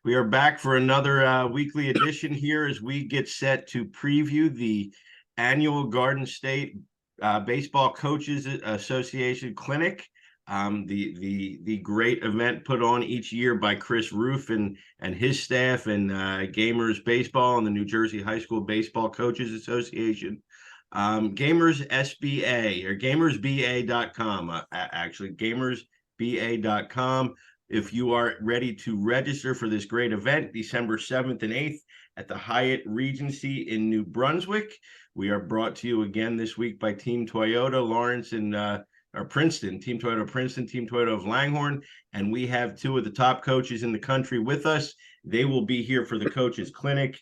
We are back for another weekly edition here as we get set to preview the annual Garden State Baseball Coaches Association Clinic. The great event put on each year by Chris Roof and his staff and Gamers Baseball and the New Jersey High School Baseball Coaches Association. Gamers SBA or gamersba.com, actually gamersba.com. If you are ready to register for this great event, December 7th and 8th at the Hyatt Regency in New Brunswick. We are brought to you again this week by Team Toyota, Lawrence and Princeton, Team Toyota Princeton, Team Toyota of Langhorne, and we have two of the top coaches in the country with us. They will be here for the Coaches Clinic.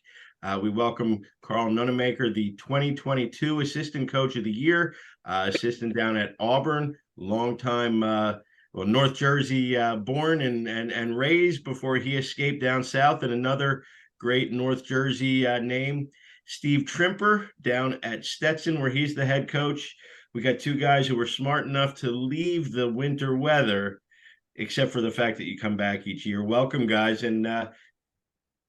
We welcome Karl Nonemaker, the 2022 Assistant Coach of the Year, assistant down at Auburn, longtime North Jersey born and raised before he escaped down south, and another great North Jersey name, Steve Trimper, down at Stetson, where he's the head coach. We got two guys who were smart enough to leave the winter weather, except for the fact that you come back each year. Welcome, guys, and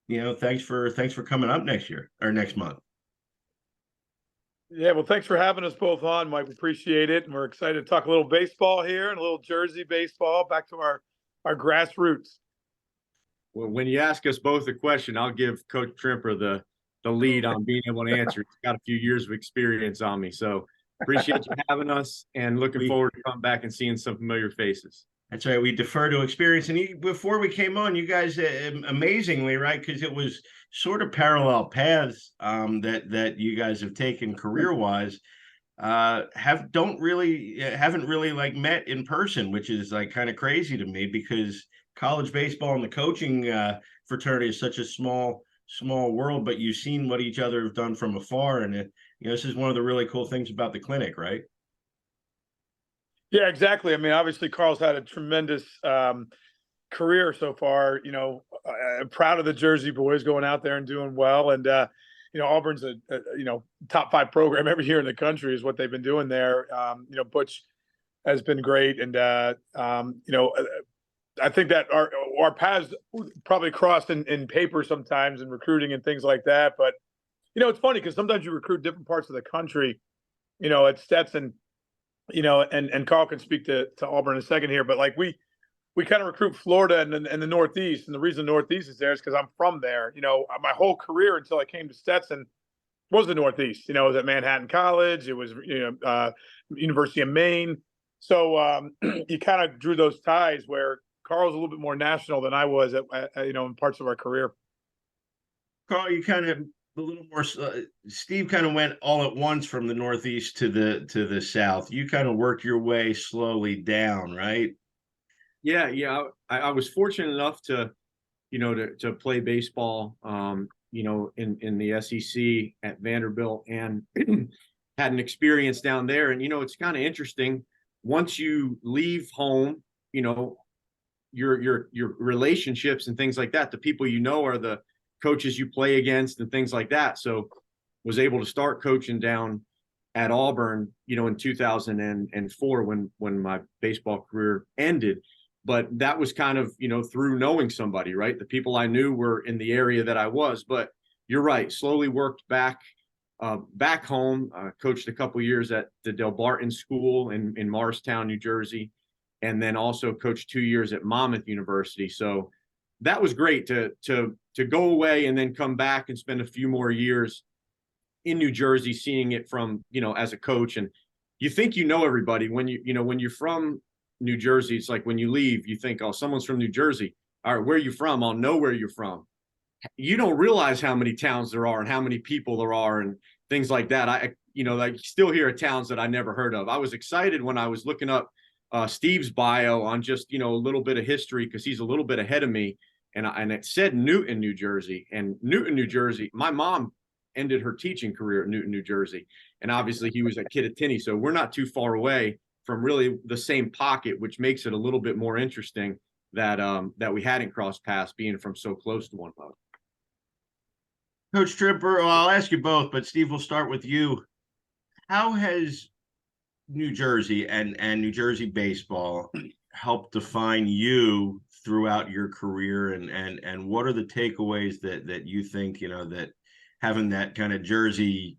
thanks for coming up next year or next month. Yeah, well, thanks for having us both on, Mike. We appreciate it, and we're excited to talk a little baseball here and a little Jersey baseball, back to our grassroots. Well, when you ask us both a question, I'll give Coach Trimper the lead on being able to answer. He's got a few years of experience on me, so appreciate you having us, and looking forward to coming back and seeing some familiar faces. That's right. We defer to experience. And before we came on, you guys, amazingly, right, because it was sort of parallel paths that you guys have taken career-wise, haven't really like met in person, which is like kind of crazy to me, because college baseball and the coaching fraternity is such a small world. But you've seen what each other have done from afar, and this is one of the really cool things about the clinic, right? Yeah, exactly. I mean, obviously, Karl's had a tremendous career so far. I'm proud of the Jersey boys going out there and doing well. And, Auburn's a top 5 program every year in the country is what they've been doing there. Butch has been great. And, I think that our paths probably crossed in paper sometimes in recruiting and things like that. But, it's funny because sometimes you recruit different parts of the country, at Stetson. And Karl can speak to Auburn in a second here, but like we kind of recruit Florida and the Northeast, and the reason the Northeast is there is because I'm from there. My whole career until I came to Stetson was the Northeast. It was at Manhattan College, it was University of Maine, so you kind of drew those ties where Karl's a little bit more national than I was at in parts of our career. Karl, you kind of a little more. Steve kind of went all at once from the Northeast to the South. You kind of worked your way slowly down, right? Yeah. I was fortunate enough to play baseball, in the SEC at Vanderbilt, and had an experience down there. And it's kind of interesting. Once you leave home, your relationships and things like that, the people are the coaches you play against and things like that. So was able to start coaching down at Auburn, in 2004 when my baseball career ended. But that was kind of, through knowing somebody, right? The people I knew were in the area that I was. But you're right, slowly worked back home, coached a couple years at the Del Barton School in Morristown, New Jersey, and then also coached 2 years at Monmouth University. So that was great to go away and then come back and spend a few more years in New Jersey, seeing it from, as a coach. And you think everybody when when you're from New Jersey. It's like when you leave, you think, oh, someone's from New Jersey. All right, where are you from? I'll know where you're from. You don't realize how many towns there are and how many people there are and things like that. I still hear of towns that I never heard of. I was excited when I was looking up Steve's bio on just, a little bit of history, because he's a little bit ahead of me. And it said Newton, New Jersey. And Newton, New Jersey, my mom ended her teaching career at Newton, New Jersey. And obviously he was at Kittatinny. So we're not too far away from really the same pocket, which makes it a little bit more interesting that we hadn't crossed paths being from so close to one another. Coach Trimper, well, I'll ask you both, but Steve, we'll start with you. How has New Jersey and New Jersey baseball helped define you throughout your career, and what are the takeaways that you think, that having that kind of Jersey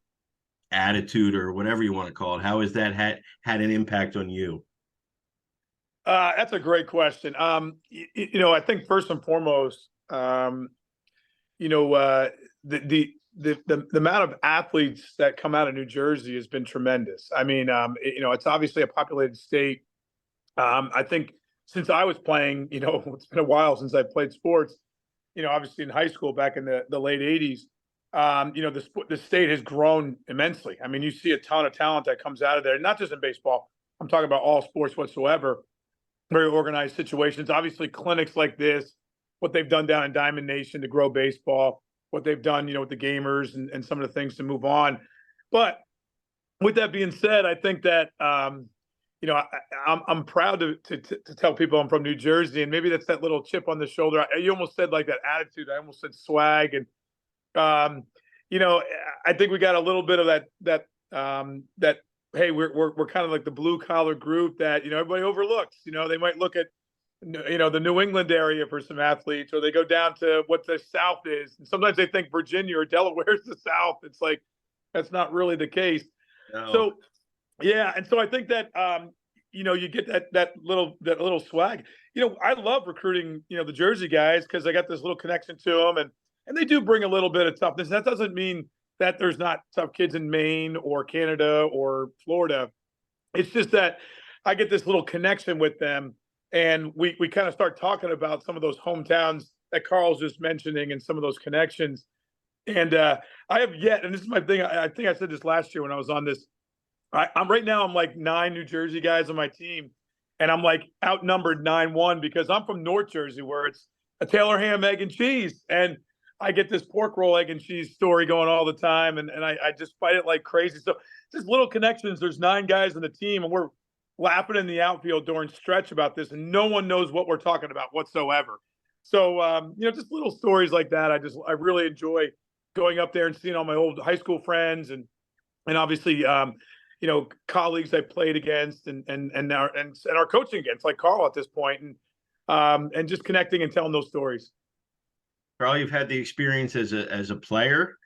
attitude, or whatever you want to call it, how has that had an impact on you? That's a great question. I think first and foremost, you know, the amount of athletes that come out of New Jersey has been tremendous. I mean, it's obviously a populated state. I think since I was playing, it's been a while since I played sports. Obviously in high school back in the late '80s, the state has grown immensely. I mean, you see a ton of talent that comes out of there, not just in baseball. I'm talking about all sports whatsoever. Very organized situations. Obviously, clinics like this, what they've done down in Diamond Nation to grow baseball, what they've done, with the gamers and some of the things to move on. But with that being said, I think that I'm proud to tell people I'm from New Jersey, and maybe that's that little chip on the shoulder. You almost said like that attitude. I almost said swag, and I think we got a little bit of that. Hey, we're kind of like the blue collar group that everybody overlooks. They might look at the New England area for some athletes, or they go down to what the South is, and sometimes they think Virginia or Delaware is the South. It's like that's not really the case. No. So yeah, and so I think that you get that little swag. I love recruiting the Jersey guys because I got this little connection to them, and they do bring a little bit of toughness. That doesn't mean that there's not tough kids in Maine or Canada or Florida. It's just that I get this little connection with them, and we kind of start talking about some of those hometowns that Karl's just mentioning and some of those connections. And I have yet, and this is my thing. I think I said this last year when I was on this. I'm right now. I'm like 9 New Jersey guys on my team, and I'm like outnumbered 9-1 because I'm from North Jersey, where it's a Taylor ham, egg, and cheese, and I get this pork roll, egg, and cheese story going all the time, and I just fight it like crazy. So just little connections. There's 9 guys on the team, and we're laughing in the outfield during stretch about this, and no one knows what we're talking about whatsoever. So just little stories like that. I really enjoy going up there and seeing all my old high school friends, and obviously colleagues I played against, and our coaching against, like Karl at this point, and just connecting and telling those stories. Karl, you've had the experience as a player,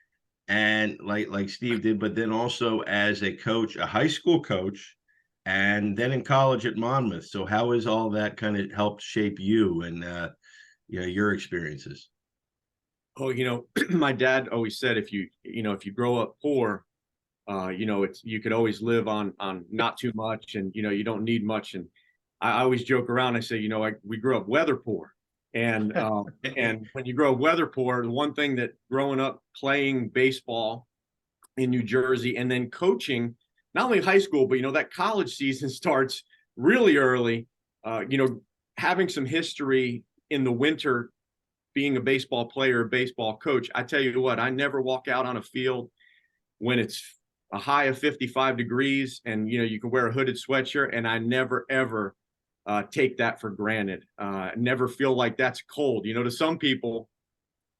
and like Steve did, but then also as a coach, a high school coach, and then in college at Monmouth. So how has all that kind of helped shape you and your experiences? Oh, my dad always said if you grow up poor, you could always live on not too much, and you don't need much. And I always joke around. I say, we grew up weather poor. And and when you grow up weather poor, the one thing that growing up playing baseball in New Jersey and then coaching, not only high school, but that college season starts really early. Having some history in the winter, being a baseball player, baseball coach, I tell you what, I never walk out on a field when it's a high of 55 degrees and you can wear a hooded sweatshirt, and I never ever take that for granted. Never feel like that's cold. To some people,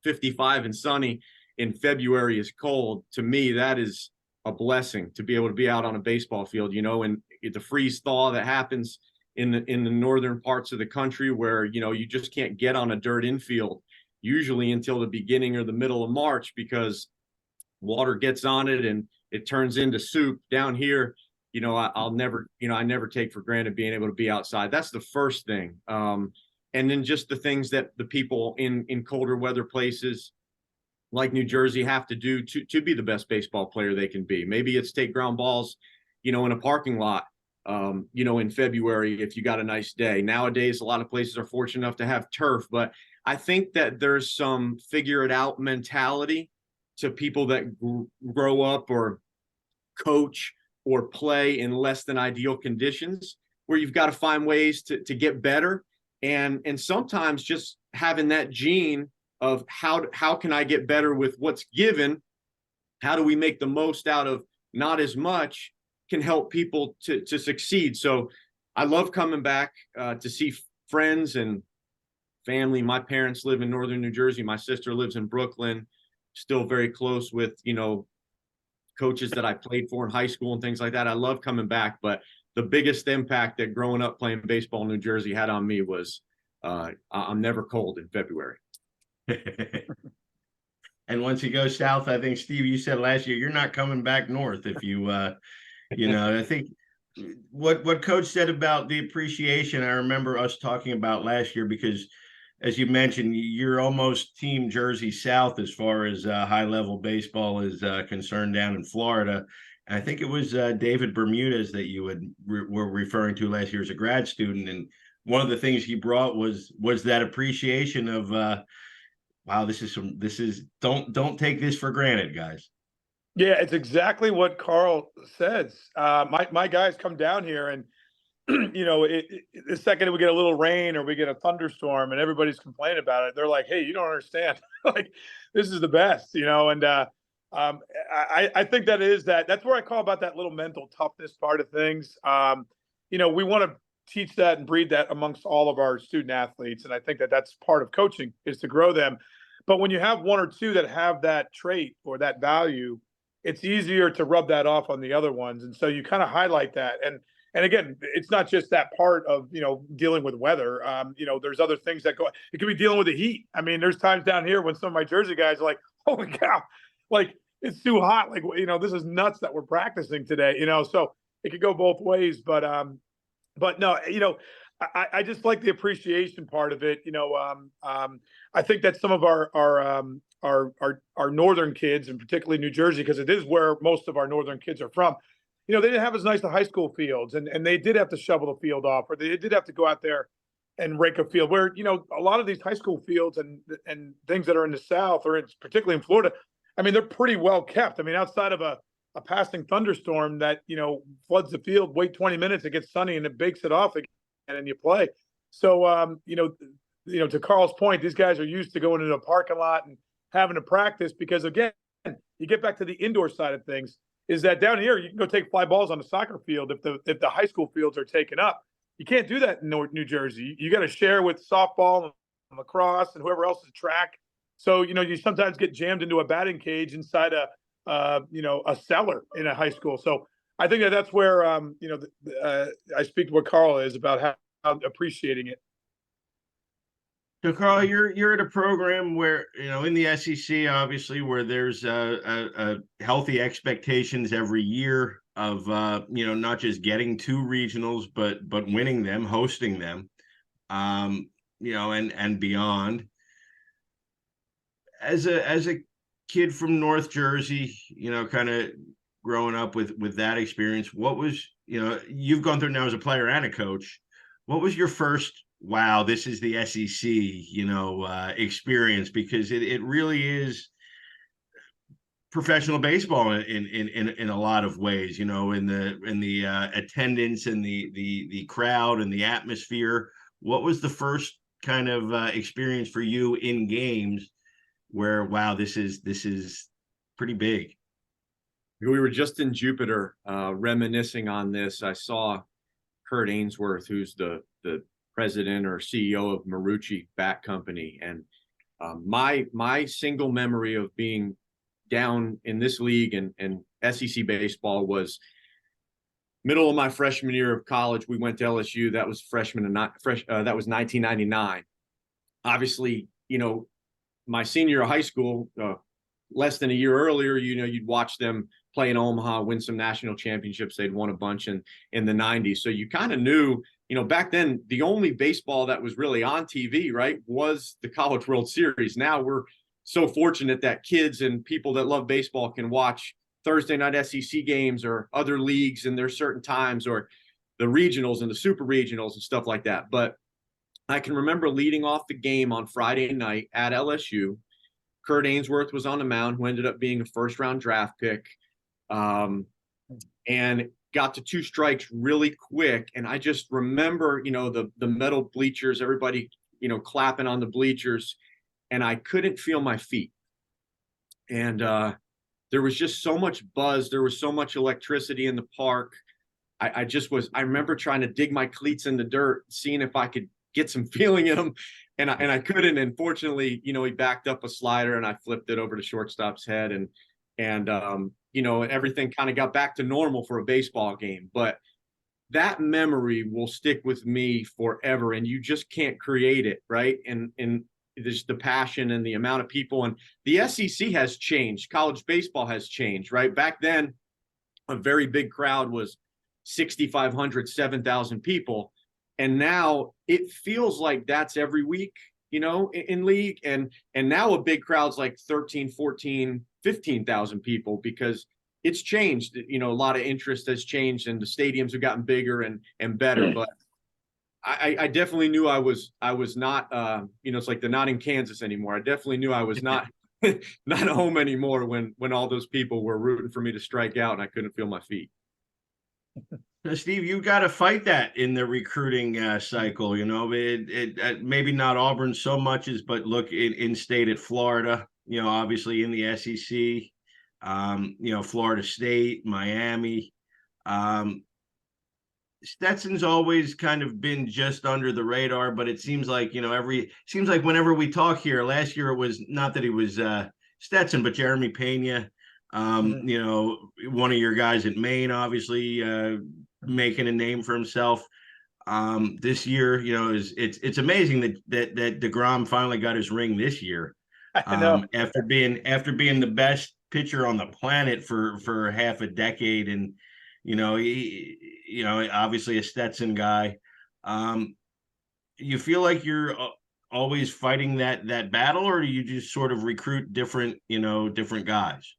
55 and sunny in February is cold. To me, that is a blessing to be able to be out on a baseball field, and the freeze thaw that happens in the northern parts of the country where, you just can't get on a dirt infield usually until the beginning or the middle of March because water gets on it and it turns into soup. Down here, I'll never, I never take for granted being able to be outside. That's the first thing. And then just the things that the people in colder weather places like New Jersey have to do to be the best baseball player they can be. Maybe it's take ground balls, in a parking lot, in February if you got a nice day. Nowadays, a lot of places are fortunate enough to have turf, but I think that there's some figure it out mentality to people that grow up or coach or play in less than ideal conditions, where you've got to find ways to get better. And sometimes just having that gene of how can I get better with what's given? How do we make the most out of not as much can help people to succeed. So I love coming back to see friends and family. My parents live in northern New Jersey. My sister lives in Brooklyn, still very close with, coaches that I played for in high school and things like that. I love coming back, but the biggest impact that growing up playing baseball in New Jersey had on me was I'm never cold in February. And once you go south, I think, Steve, you said last year, you're not coming back north if you, I think what Coach said about the appreciation, I remember us talking about last year, because as you mentioned, you're almost Team Jersey South as far as high-level baseball is concerned down in Florida. And I think it was David Bermudez that you were referring to last year as a grad student. And one of the things he brought was that appreciation of, wow, don't take this for granted, guys. Yeah, it's exactly what Karl says. My guys come down here, and the second we get a little rain or we get a thunderstorm and everybody's complaining about it, they're like, "Hey, you don't understand. Like, this is the best," And I think that's where I call about that little mental toughness part of things. We want to teach that and breed that amongst all of our student athletes, and I think that's part of coaching, is to grow them. But when you have one or two that have that trait or that value, it's easier to rub that off on the other ones. And so you kind of highlight that. And again, it's not just that part of, dealing with weather. There's other things that go, it could be dealing with the heat. I mean, there's times down here when some of my Jersey guys are like, holy cow, like it's too hot. Like, this is nuts that we're practicing today, so it could go both ways. But no, I just like the appreciation part of it. I think that some of our northern kids, and particularly New Jersey, because it is where most of our northern kids are from, they didn't have as nice the high school fields, and they did have to shovel the field off, or they did have to go out there and rake a field, where a lot of these high school fields and things that are in the South, or particularly in Florida, I mean, they're pretty well kept. I mean, outside of a passing thunderstorm that floods the field, wait 20 minutes, it gets sunny and it bakes it off again, and you play. So to Karl's point, these guys are used to going into a parking lot and having to practice, because again, you get back to the indoor side of things, is that down here you can go take fly balls on the soccer field if the high school fields are taken up. You can't do that in New Jersey. You got to share with softball and lacrosse and whoever else is track. So you sometimes get jammed into a batting cage inside a cellar in a high school. So I think that's where I speak to what Karl is about, how appreciating it. So, Karl, you're at a program where, in the SEC, obviously, where there's a healthy expectations every year of, not just getting to regionals, but winning them, hosting them, and beyond. As a kid from North Jersey, kind of growing up with that experience, what was, you've gone through now as a player and a coach, what was your first, wow, this is the SEC, experience? Because it really is professional baseball in a lot of ways, in the attendance and the crowd and the atmosphere. What was the first kind of experience for you in games where, wow, this is pretty big? We were just in Jupiter reminiscing on this. I saw Kurt Ainsworth, who's the president or CEO of Marucci Bat Company. And my single memory of being down in this league and SEC baseball was middle of my freshman year of college. We went to LSU. That was that was 1999. Obviously, my senior year of high school, less than a year earlier, you'd watch them play in Omaha, win some national championships. They'd won a bunch in the 90s. So you kind of knew, back then, the only baseball that was really on TV, right, was the College World Series. Now we're so fortunate that kids and people that love baseball can watch Thursday night SEC games or other leagues in their certain times, or the regionals and the super regionals and stuff like that. But I can remember leading off the game on Friday night at LSU. Kurt Ainsworth was on the mound, who ended up being a first-round draft pick, and got to 2 strikes really quick. And I just remember, the metal bleachers, everybody, clapping on the bleachers, and I couldn't feel my feet. And there was just so much buzz. There was so much electricity in the park. I remember trying to dig my cleats in the dirt, seeing if I could get some feeling in them. And I couldn't. And fortunately, he backed up a slider and I flipped it over to shortstop's head, and everything kind of got back to normal for a baseball game. But that memory will stick with me forever, and you just can't create it, right? And there's the passion and the amount of people, and the SEC has changed. College baseball has changed, right? Back then, a very big crowd was 6,500, 7,000 people. And now it feels like that's every week, in league. And now a big crowd's like 13, 14, 15,000 people, because it's changed. A lot of interest has changed, and the stadiums have gotten bigger and better. But I definitely knew I was not, it's like they're not in Kansas anymore. I definitely knew I was not not home anymore when all those people were rooting for me to strike out and I couldn't feel my feet. Now, Steve, you got to fight that in the recruiting cycle. It maybe not Auburn so much as, but look in state at Florida. Obviously in the SEC. Florida State, Miami. Stetson's always kind of been just under the radar, but it seems like whenever we talk here, last year it was not that he was Stetson, but Jeremy Pena. One of your guys at Maine, obviously making a name for himself. This year, it's amazing that DeGrom finally got his ring this year. I know. After being the best pitcher on the planet for half a decade, and obviously a Stetson guy. You feel like you're always fighting that battle, or do you just sort of recruit different guys?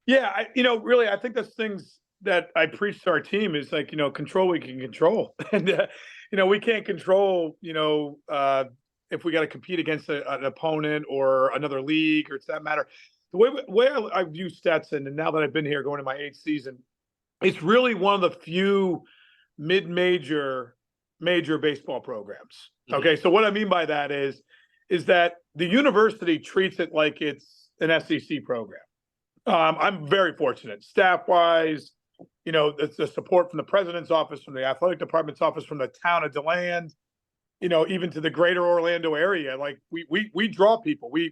Yeah, really, I think that's things that I preach to our team is like, control what we can control. And, we can't control, if we got to compete against an opponent or another league, or it's that matter. The way I view Stetson, and now that I've been here going to my 8th season, it's really one of the few mid-major major baseball programs. Okay, so what I mean by that is that the university treats it like it's an SEC program. I'm very fortunate, staff-wise, the support from the president's office, from the athletic department's office, from the town of DeLand, even to the greater Orlando area. Like we draw people. We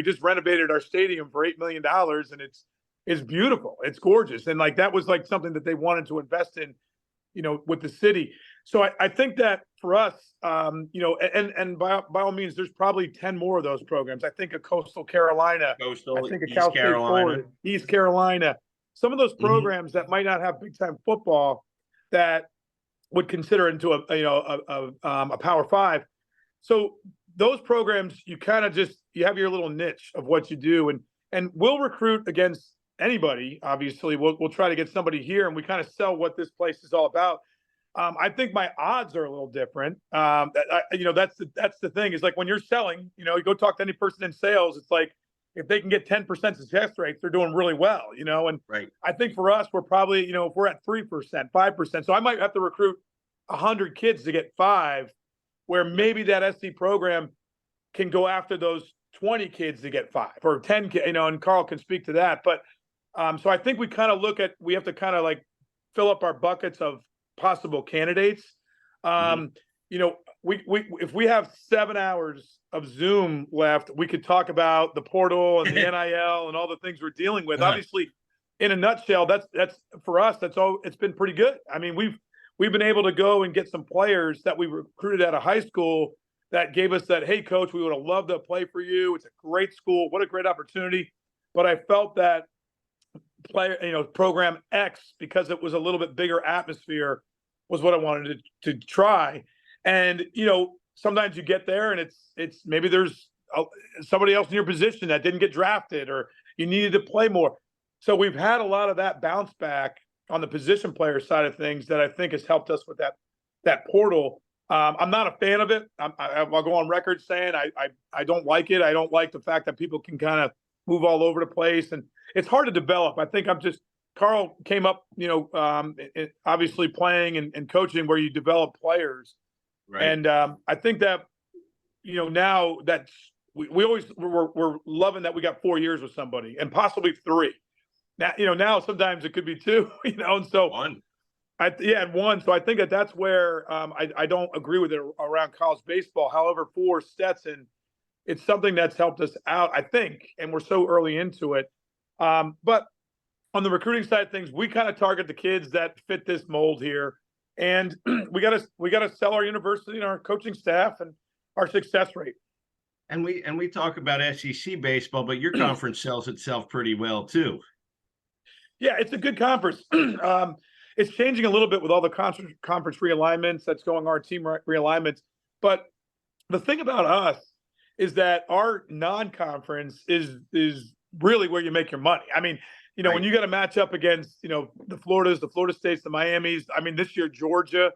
just renovated our stadium for $8 million, and it's beautiful. It's gorgeous. And like, that was like something that they wanted to invest in, with the city. So I think that for us, and by all means, there's probably 10 more of those programs. I think of Coastal Carolina, I think of Cal State Florida, East Carolina, some of those programs that might not have big time football that would consider into a Power 5. So those programs, you kind of you have your little niche of what you do, and we'll recruit against anybody. Obviously, we'll try to get somebody here, and we kind of sell what this place is all about. I think my odds are a little different. That's the thing, is like when you're selling, you go talk to any person in sales, it's like if they can get 10% success rates, they're doing really well, and right. I think for us, we're probably, if we're at 3%, 5%, so I might have to recruit 100 kids to get 5, where maybe that SC program can go after those 20 kids to get 5 or 10 kids, and Karl can speak to that. But so I think we kind of we have to kind of like fill up our buckets of possible candidates. If we have 7 hours of Zoom left, we could talk about the portal and the NIL and all the things we're dealing with. Obviously, in a nutshell, that's for us, it's been pretty good. I mean, we've been able to go and get some players that we recruited out of high school that gave us that, hey, coach, we would have loved to play for you. It's a great school. What a great opportunity. But I felt that program X, because it was a little bit bigger atmosphere, was what I wanted to try. And, sometimes you get there and it's maybe there's somebody else in your position that didn't get drafted, or you needed to play more. So we've had a lot of that bounce back on the position player side of things that I think has helped us with that portal. I'm not a fan of it. I'll go on record saying I don't like it. I don't like the fact that people can kind of move all over the place, and it's hard to develop. I think Karl came up, obviously playing and coaching where you develop players. Right. And I think that, now that we're loving that we got 4 years with somebody, and possibly 3. Now sometimes it could be 2, and so 1. And 1. So I think that's where I don't agree with it around college baseball. However, for Stetson, it's something that's helped us out, I think, and we're so early into it. But on the recruiting side of things, we kind of target the kids that fit this mold here. and we gotta sell our university and our coaching staff and our success rate. And we talk about SEC baseball, but your conference sells itself pretty well too. Yeah, it's a good conference. It's changing a little bit with all the conference realignments that's going on, our team realignments. But the thing about us is that our non-conference is really where you make your money. I mean, when Right. you got to match up against, the Floridas, the Florida States, the Miamis. I mean, this year Georgia,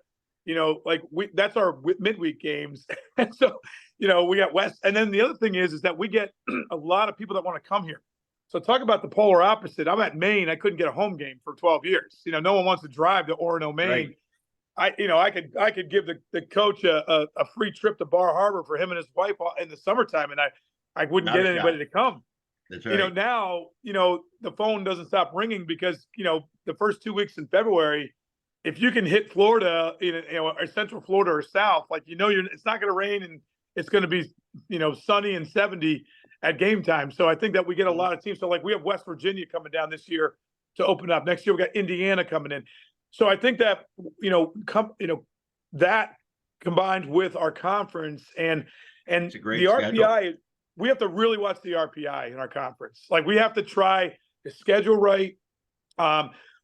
that's our midweek games. And so, we got West. And then the other thing is that we get a lot of people that want to come here. So talk about the polar opposite. I'm at Maine. I couldn't get a home game for 12 years. No one wants to drive to Orono, Maine. Right. I could give the coach a free trip to Bar Harbor for him and his wife in the summertime, and I wouldn't Not get a anybody shot. to come. That's right. Now, the phone doesn't stop ringing because, the first 2 weeks in February, if you can hit Florida, or Central Florida or South, it's not going to rain and it's going to be, sunny and 70 at game time. So I think that we get a lot of teams. So we have West Virginia coming down this year to open up. Next year, we got Indiana coming in. So I think that, that combined with our conference and It's a great the schedule. RPI, we have to really watch the RPI in our conference. We have to try to schedule right.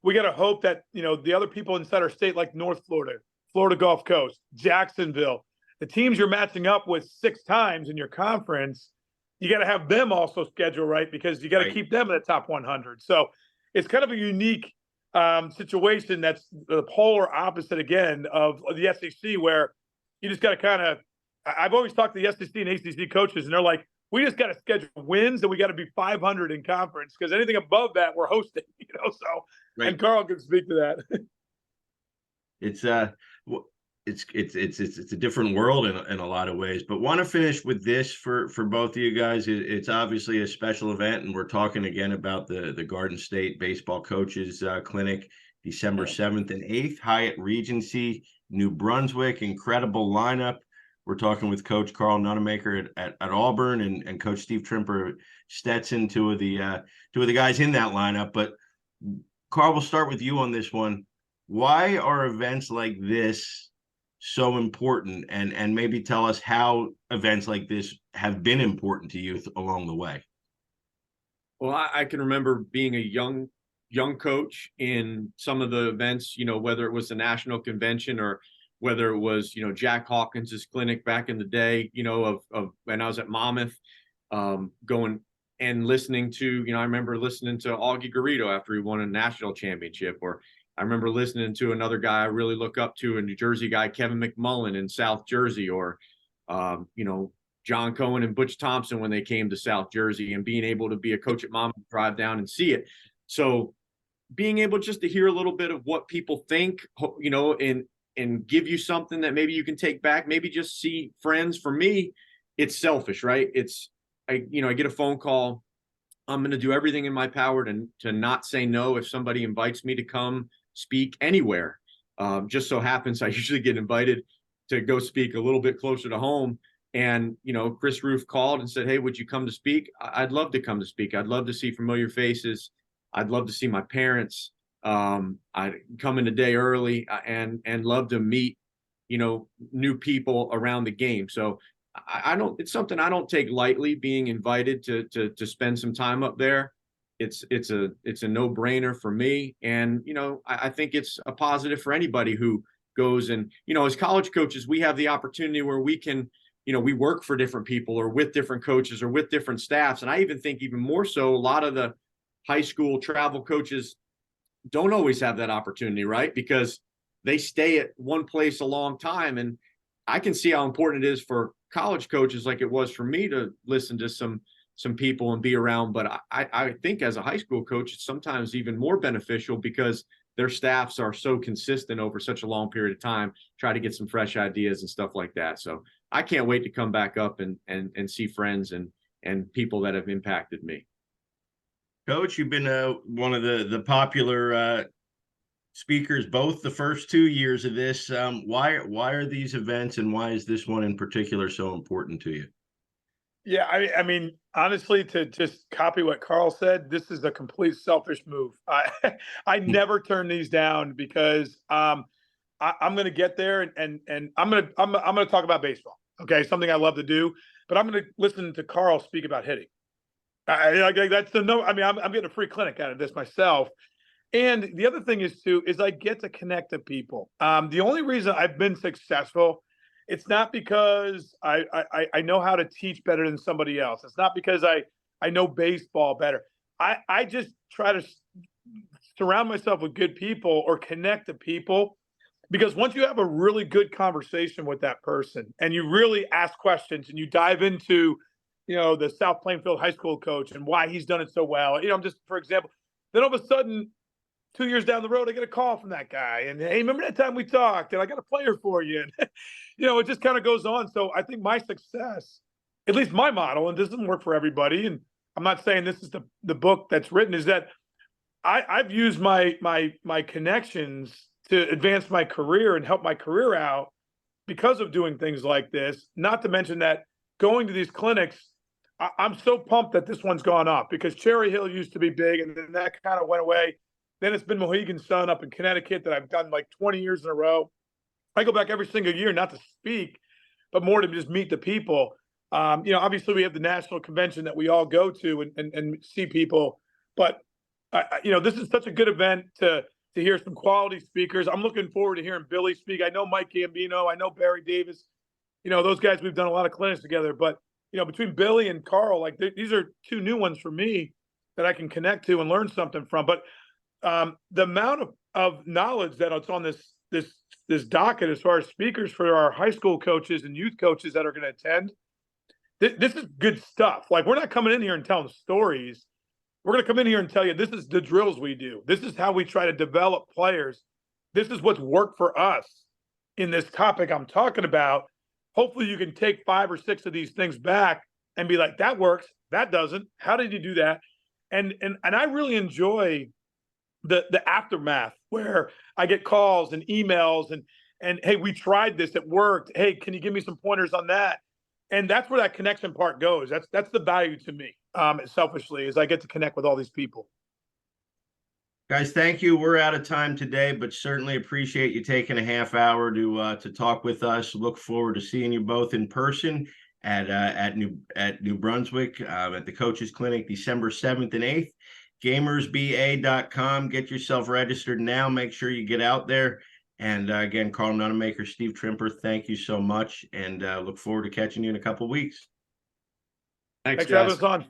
We got to hope that, the other people inside our state, like North Florida, Florida Gulf Coast, Jacksonville, the teams you're matching up with 6 times in your conference, you got to have them also schedule right because you got to keep them in the top 100. So it's kind of a unique situation that's the polar opposite again of the SEC, where you just got to kind of. I've always talked to the SEC and ACC coaches, and they're like, we just got to schedule wins and we got to be 500 in conference because anything above that we're hosting. So and Karl can speak to that. It's a different world in a lot of ways, but want to finish with this for both of you guys. It's obviously a special event, and we're talking again about the Garden State Baseball Coaches Clinic, December 7th and 8th, Hyatt Regency, New Brunswick. Incredible lineup. We're talking with Coach Karl Nonemaker at Auburn and Coach Steve Trimper, Stetson, two of the guys in that lineup. But Karl, we'll start with you on this one. Why are events like this so important, and maybe tell us how events like this have been important to you along the way? Well, I can remember being a young coach in some of the events, whether it was the national convention or whether it was, Jack Hawkins's clinic back in the day, of when I was at Monmouth, going and listening to, I remember listening to Augie Garrido after he won a national championship, or I remember listening to another guy I really look up to, a New Jersey guy, Kevin McMullen in South Jersey, or, John Cohen and Butch Thompson when they came to South Jersey, and being able to be a coach at Monmouth, drive down and see it. So being able just to hear a little bit of what people think, and give you something that maybe you can take back, maybe just see friends. For me, it's selfish, right? I get a phone call. I'm going to do everything in my power to not say no if somebody invites me to come speak anywhere. Just so happens I usually get invited to go speak a little bit closer to home. And, Chris Roof called and said, hey, would you come to speak? I'd love to come to speak. I'd love to see familiar faces. I'd love to see my parents. I come in a day early and love to meet, new people around the game. So it's something I don't take lightly, being invited to spend some time up there. It's a no-brainer for me. And, I think it's a positive for anybody who goes and, as college coaches, we have the opportunity where we can, we work for different people or with different coaches or with different staffs. And I even think even more so, a lot of the high school travel coaches don't always have that opportunity, right? Because they stay at one place a long time. And I can see how important it is for college coaches, like it was for me, to listen to some people and be around. But I think as a high school coach, it's sometimes even more beneficial because their staffs are so consistent over such a long period of time, try to get some fresh ideas and stuff like that. So I can't wait to come back up and see friends and people that have impacted me. Coach, you've been one of the popular speakers both the first 2 years of this. Why are these events, and why is this one in particular so important to you? Yeah, I mean, honestly, to just copy what Karl said, this is a complete selfish move. I never turn these down because I'm going to get there and I'm going to talk about baseball. Okay. Something I love to do, but I'm going to listen to Karl speak about hitting. That's the no. I mean, I'm getting a free clinic out of this myself. And the other thing is I get to connect to people. The only reason I've been successful, it's not because I know how to teach better than somebody else. It's not because I know baseball better. I just try to surround myself with good people or connect to people, because once you have a really good conversation with that person and you really ask questions and you dive into, the South Plainfield High School coach and why he's done it so well, just for example, then all of a sudden 2 years down the road, I get a call from that guy and, hey, remember that time we talked and I got a player for you. And, it just kind of goes on. So I think my success, at least my model, and this doesn't work for everybody, and I'm not saying this is the book that's written, is that I've used my connections to advance my career and help my career out because of doing things like this. Not to mention that going to these clinics, I'm so pumped that this one's gone up, because Cherry Hill used to be big and then that kind of went away. Then it's been Mohegan Sun up in Connecticut that I've done like 20 years in a row. I go back every single year, not to speak, but more to just meet the people. Obviously we have the national convention that we all go to and see people, but this is such a good event to hear some quality speakers. I'm looking forward to hearing Billy speak. I know Mike Gambino, I know Barry Davis, those guys, we've done a lot of clinics together, but between Billy and Karl, like these are two new ones for me that I can connect to and learn something from. But the amount of knowledge that it's on this docket as far as speakers for our high school coaches and youth coaches that are going to attend, this is good stuff. Like, we're not coming in here and telling stories. We're going to come in here and tell you, this is the drills we do. This is how we try to develop players. This is what's worked for us in this topic I'm talking about. Hopefully you can take 5 or 6 of these things back and be like, that works, that doesn't. How did you do that? And I really enjoy the aftermath, where I get calls and emails and hey, we tried this, it worked. Hey, can you give me some pointers on that? And that's where that connection part goes. That's the value to me, selfishly, is I get to connect with all these people. Guys, thank you. We're out of time today, but certainly appreciate you taking a half hour to talk with us. Look forward to seeing you both in person at New Brunswick at the Coaches Clinic, December 7th and 8th. GamersBA.com. Get yourself registered now. Make sure you get out there. And again, Karl Nonemaker, Steve Trimper, thank you so much, and look forward to catching you in a couple of weeks. Thanks, for having us on.